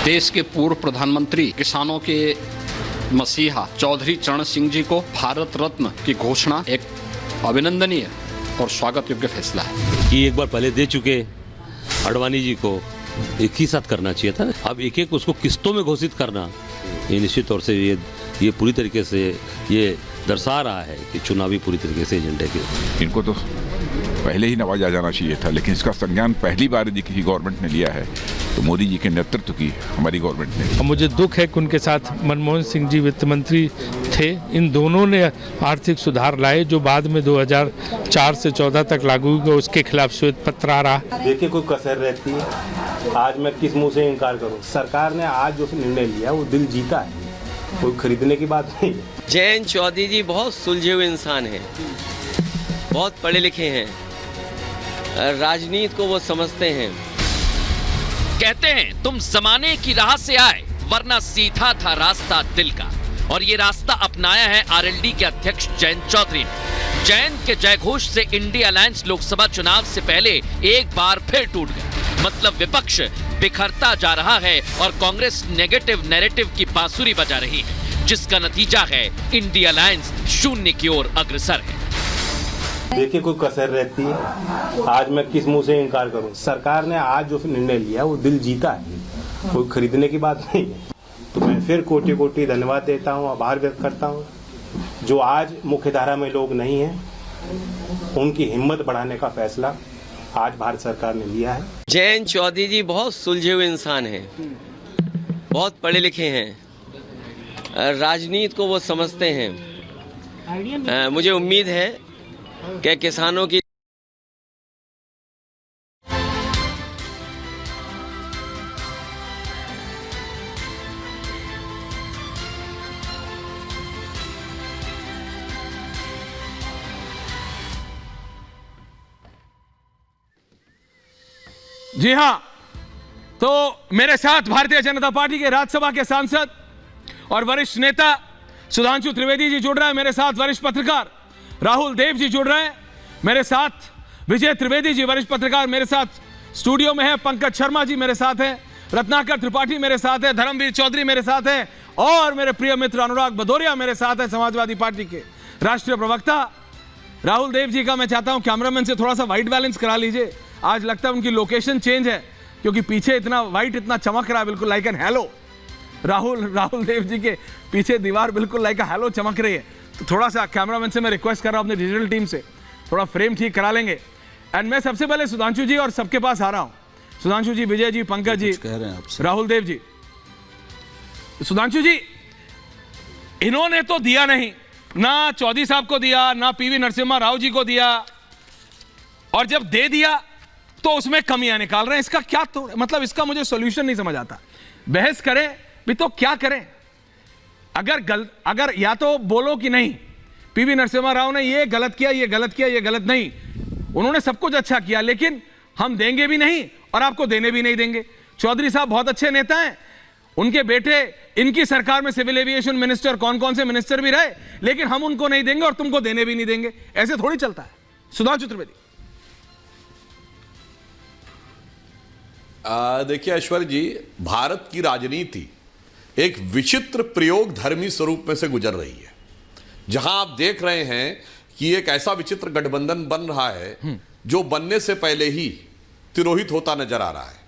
देश के पूर्व प्रधानमंत्री किसानों के मसीहा चौधरी चरण सिंह जी को भारत रत्न की घोषणा एक अभिनंदनीय और स्वागत योग्य फैसला है कि एक बार पहले दे चुके आडवाणी जी को एक ही साथ करना चाहिए था। अब एक एक उसको किस्तों में घोषित करना ये निश्चित तौर से ये पूरी तरीके से ये दर्शा रहा है कि चुनावी पूरी तरीके से एजेंडे के इनको तो पहले ही नवाजा जाना चाहिए था, लेकिन इसका संज्ञान पहली बार यदि किसी गवर्नमेंट ने लिया है तो मोदी जी के नेतृत्व की हमारी गवर्नमेंट ने। मुझे दुख है कि उनके साथ मनमोहन सिंह जी वित्त मंत्री थे। इन दोनों ने आर्थिक सुधार लाए जो बाद में 2004 से 14 तक लागू हुए, उसके खिलाफ श्वेत पत्र आ रहा। देखिए कोई कसर रहती है, आज मैं किस मुंह से इनकार करूं। सरकार ने आज जो निर्णय लिया वो दिल जीता है, कोई खरीदने की बात नहीं है। जयंत चौधरी जी बहुत सुलझे हुए इंसान हैं, बहुत पढ़े लिखे हैं, राजनीति को वो समझते हैं। कहते हैं तुम जमाने की राह से आए वरना सीधा था रास्ता दिल का, और ये रास्ता अपनाया है आरएलडी के अध्यक्ष जयंत चौधरी ने। जयंत के जयघोष से इंडिया अलायंस लोकसभा चुनाव से पहले एक बार फिर टूट गया। मतलब विपक्ष बिखरता जा रहा है और कांग्रेस नेगेटिव नैरेटिव की बांसुरी बजा रही है, जिसका नतीजा है इंडिया अलायंस शून्य की ओर अग्रसर है। देखिए कोई कसर रहती है, आज मैं किस मुंह से इनकार करूं। सरकार ने आज जो निर्णय लिया वो दिल जीता है, कोई खरीदने की बात नहीं है। तो मैं फिर कोटि कोटि धन्यवाद देता हूं, आभार व्यक्त करता हूं। जो आज मुख्यधारा में लोग नहीं हैं उनकी हिम्मत बढ़ाने का फैसला आज भारत सरकार ने लिया है। जयंत चौधरी जी बहुत सुलझे हुए इंसान हैं, बहुत पढ़े लिखे हैं, राजनीति को वो समझते हैं। मुझे उम्मीद है कि किसानों की जी हाँ, तो मेरे साथ भारतीय जनता पार्टी के राज्यसभा के सांसद और वरिष्ठ नेता सुधांशु त्रिवेदी जी जुड़ रहे हैं। मेरे साथ वरिष्ठ पत्रकार राहुल देव जी जुड़ रहे हैं। मेरे साथ विजय त्रिवेदी जी वरिष्ठ पत्रकार मेरे साथ स्टूडियो में है। पंकज शर्मा जी मेरे साथ हैं, रत्नाकर त्रिपाठी मेरे साथ है, धर्मवीर चौधरी मेरे साथ है और मेरे प्रिय मित्र अनुराग भदौरिया मेरे साथ है, समाजवादी पार्टी के राष्ट्रीय प्रवक्ता। राहुल देव जी का मैं चाहता हूं कैमरामैन से थोड़ा सा व्हाइट बैलेंस करा लीजिए। आज लगता है उनकी लोकेशन चेंज है क्योंकि पीछे इतना व्हाइट इतना चमक रहा है, बिल्कुल like an hello. Rahul Dev ji के पीछे दीवार बिल्कुल लाइक हेलो चमक रही है। तो थोड़ा सा कैमरामैन से मैं रिक्वेस्ट कर रहा हूं अपनी डिजिटल टीम से थोड़ा फ्रेम ठीक करा लेंगे। एंड मैं सबसे पहले सुधांशु जी और सबके पास आ रहा हूं। सुधांशु जी, विजय जी, पंकज जी, राहुल देव जी। सुधांशु जी, इन्होंने तो दिया नहीं, ना चौधरी साहब को दिया, ना पीवी नरसिम्हा राव जी को दिया, और जब दे दिया तो उसमें कमियां निकाल रहे हैं। इसका क्या तो मतलब, इसका मुझे सॉल्यूशन नहीं समझ आता। बहस करें भी तो क्या करें? अगर या तो बोलो कि नहीं पीवी नरसिम्हा राव ने ये गलत किया, ये गलत किया, ये गलत नहीं, उन्होंने सब कुछ अच्छा किया, लेकिन हम देंगे भी नहीं और आपको देने भी नहीं देंगे। चौधरी साहब बहुत अच्छे नेता हैं, उनके बेटे इनकी सरकार में सिविल एविएशन मिनिस्टर, कौन कौन से मिनिस्टर भी रहे, लेकिन हम उनको नहीं देंगे और तुमको देने भी नहीं देंगे। ऐसे थोड़ी चलता है। सुधांशु त्रिवेदी। देखिए ऐश्वर्य जी, भारत की राजनीति एक विचित्र प्रयोग धर्मी स्वरूप में से गुजर रही है, जहां आप देख रहे हैं कि एक ऐसा विचित्र गठबंधन बन रहा है जो बनने से पहले ही तिरोहित होता नजर आ रहा है।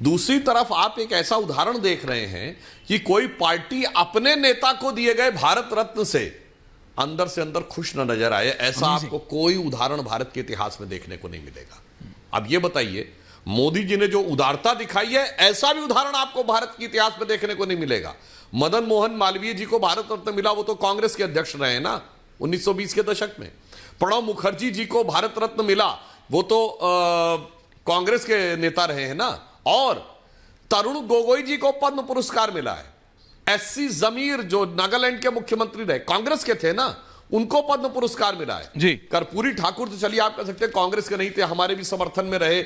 दूसरी तरफ आप एक ऐसा उदाहरण देख रहे हैं कि कोई पार्टी अपने नेता को दिए गए भारत रत्न से अंदर खुश न नजर आए, ऐसा आपको कोई उदाहरण भारत के इतिहास में देखने को नहीं मिलेगा। अब यह बताइए, मोदी जी ने जो उदारता दिखाई है, ऐसा भी उदाहरण आपको भारत के इतिहास में देखने को नहीं मिलेगा। मदन मोहन मालवीय जी को भारत रत्न मिला, वो तो कांग्रेस के अध्यक्ष रहे ना 1920 के दशक में। प्रणब मुखर्जी जी को भारत रत्न मिला, वो तो कांग्रेस के नेता रहे हैं ना। और तरुण गोगोई जी को पद्म पुरस्कार मिला है। एससी जमीर जो नागालैंड के मुख्यमंत्री रहे, कांग्रेस के थे ना, उनको पद्म पुरस्कार मिला है जी। कर्पूरी ठाकुर तो चलिए आप कह सकते हैं कांग्रेस के नहीं थे, हमारे भी समर्थन में रहे।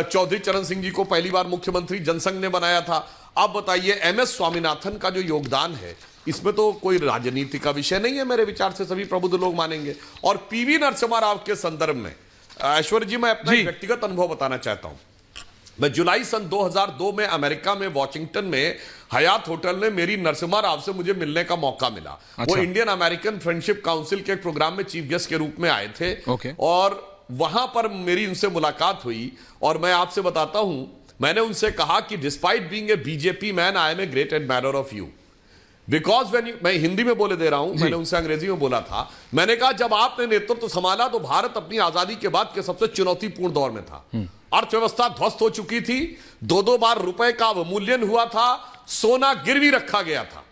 चौधरी चरण सिंह जी को पहली बार मुख्यमंत्री जनसंघ ने बनाया था। अब बताइए, एमएस स्वामीनाथन का जो योगदान है, इसमें तो कोई राजनीति का विषय नहीं है मेरे विचार से, सभी प्रबुद्ध लोग मानेंगे। और पीवी नरसिम्हा राव के संदर्भ में ऐश्वर्य जी, मैं अपना व्यक्तिगत अनुभव बताना चाहता हूं। मैं जुलाई सन 2002 में अमेरिका में वॉशिंगटन में हयात होटल ने मेरी नरसिम्हा राव से मुझे मिलने का मौका मिला। वो इंडियन अमेरिकन फ्रेंडशिप काउंसिल के एक प्रोग्राम में चीफ गेस्ट के रूप में आए थे। और वहां पर मेरी उनसे मुलाकात हुई और मैं आपसे बताता हूं, मैंने उनसे कहा कि despite being a BJP man I am a great admirer of you because when मैं हिंदी में बोले दे रहा हूं, मैंने उनसे अंग्रेजी में बोला था। मैंने कहा जब आपने नेतृत्व संभाला तो भारत अपनी आजादी के बाद के सबसे चुनौतीपूर्ण दौर में था। अर्थव्यवस्था ध्वस्त हो चुकी थी, 2-2 बार रुपए का अवमूल्यन हुआ था, सोना गिरवी रखा गया था,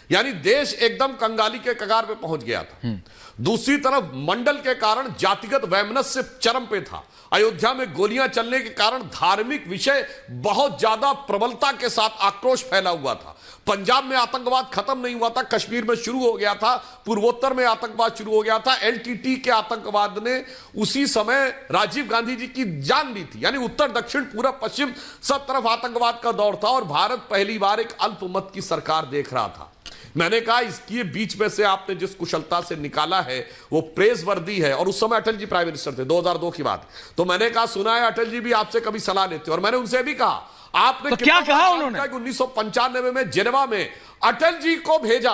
यानी देश एकदम कंगाली के कगार पे पहुंच गया था। दूसरी तरफ मंडल के कारण जातिगत वैमनस्य चरम पे था। अयोध्या में गोलियां चलने के कारण धार्मिक विषय बहुत ज्यादा प्रबलता के साथ आक्रोश फैला हुआ था। पंजाब में आतंकवाद खत्म नहीं हुआ था, कश्मीर में शुरू हो गया था, पूर्वोत्तर में आतंकवाद शुरू हो गया था। एलटीटी के आतंकवाद ने उसी समय राजीव गांधी जी की जान ली थी, यानी उत्तर दक्षिण पूरब पश्चिम सब तरफ आतंकवाद का दौर था और भारत पहली बार एक अल्पमत की सरकार देख रहा था। मैंने कहा इसके बीच में से आपने जिस कुशलता से निकाला है वो प्रेजवर्दी है। और उस समय अटल जी प्राइम मिनिस्टर थे, 2002 की बात। तो मैंने कहा सुना है अटल जी भी आपसे कभी सलाह लेते, और मैंने उनसे भी कहा आपने तो क्या कहा उन्होंने? 1995 में जेनेवा में अटल जी को भेजा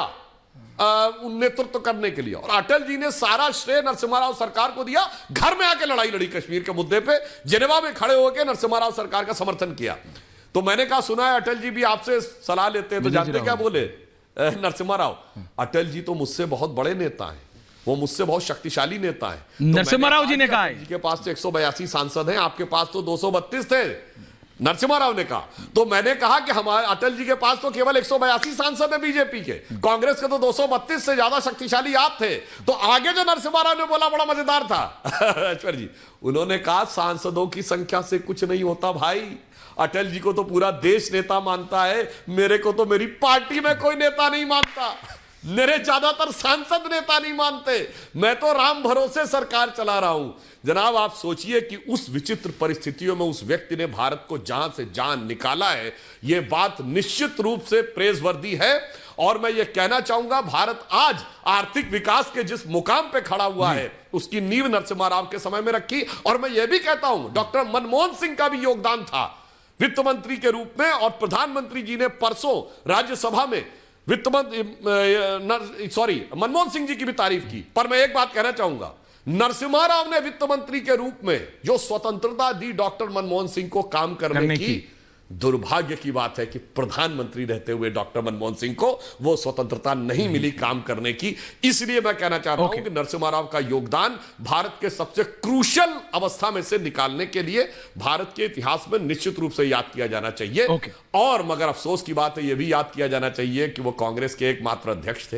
नेतृत्व करने के लिए, और अटल जी ने सारा श्रेय नरसिम्हा राव सरकार को दिया। घर में आके लड़ाई लड़ी कश्मीर के मुद्दे पे, जेनेवा में खड़े होकर नरसिम्हा राव सरकार का समर्थन किया। तो मैंने कहा सुना है अटल जी भी आपसे सलाह लेते हैं, तो जानते क्या बोले नरसिम्हा राव? अटल जी तो मुझसे बहुत बड़े नेता हैं, वो मुझसे बहुत शक्तिशाली नेता हैं। नरसिम्हा राव जी ने कहा जी के पास तो 182 सांसद हैं, आपके पास तो 232 थे, नरसिम्हा राव ने कहा। तो मैंने कहा कि हमारे अटल जी के पास तो केवल 182 सांसद है बीजेपी के, कांग्रेस के तो 232 से ज्यादा शक्तिशाली आप थे। तो आगे जो नरसिम्हा राव ने बोला बड़ा मजेदार था ऐश्वर्य जी, उन्होंने कहा सांसदों की संख्या से कुछ नहीं होता भाई, अटल जी को तो पूरा देश नेता मानता है, मेरे को तो मेरी पार्टी में कोई नेता नहीं मानता, मेरे ज्यादातर सांसद नेता नहीं मानते, मैं तो राम भरोसे सरकार चला रहा हूं। जनाब आप सोचिए कि उस विचित्र परिस्थितियों में उस व्यक्ति ने भारत को जहां से जान निकाला है, यह बात निश्चित रूप से प्रेजवर्दी है। और मैं ये कहना चाहूंगा भारत आज आर्थिक विकास के जिस मुकाम पे खड़ा हुआ है उसकी नींव नरसिम्हा राव के समय में रखी। और मैं ये भी कहता हूं डॉक्टर मनमोहन सिंह का भी योगदान था वित्त मंत्री के रूप में, और प्रधानमंत्री जी ने परसों राज्यसभा में मनमोहन सिंह जी की भी तारीफ की। पर मैं एक बात कहना चाहूंगा, नरसिम्हा राव ने वित्त मंत्री के रूप में जो स्वतंत्रता दी डॉक्टर मनमोहन सिंह को काम करने की, दुर्भाग्य की बात है कि प्रधानमंत्री रहते हुए डॉक्टर मनमोहन सिंह को वो स्वतंत्रता नहीं मिली काम करने की। इसलिए मैं कहना चाहता हूं कि नरसिम्हा राव का योगदान भारत के सबसे क्रूशल अवस्था में से निकालने के लिए भारत के इतिहास में निश्चित रूप से याद किया जाना चाहिए। और मगर अफसोस की बात है, यह भी याद किया जाना चाहिए कि वो कांग्रेस के एकमात्र अध्यक्ष थे।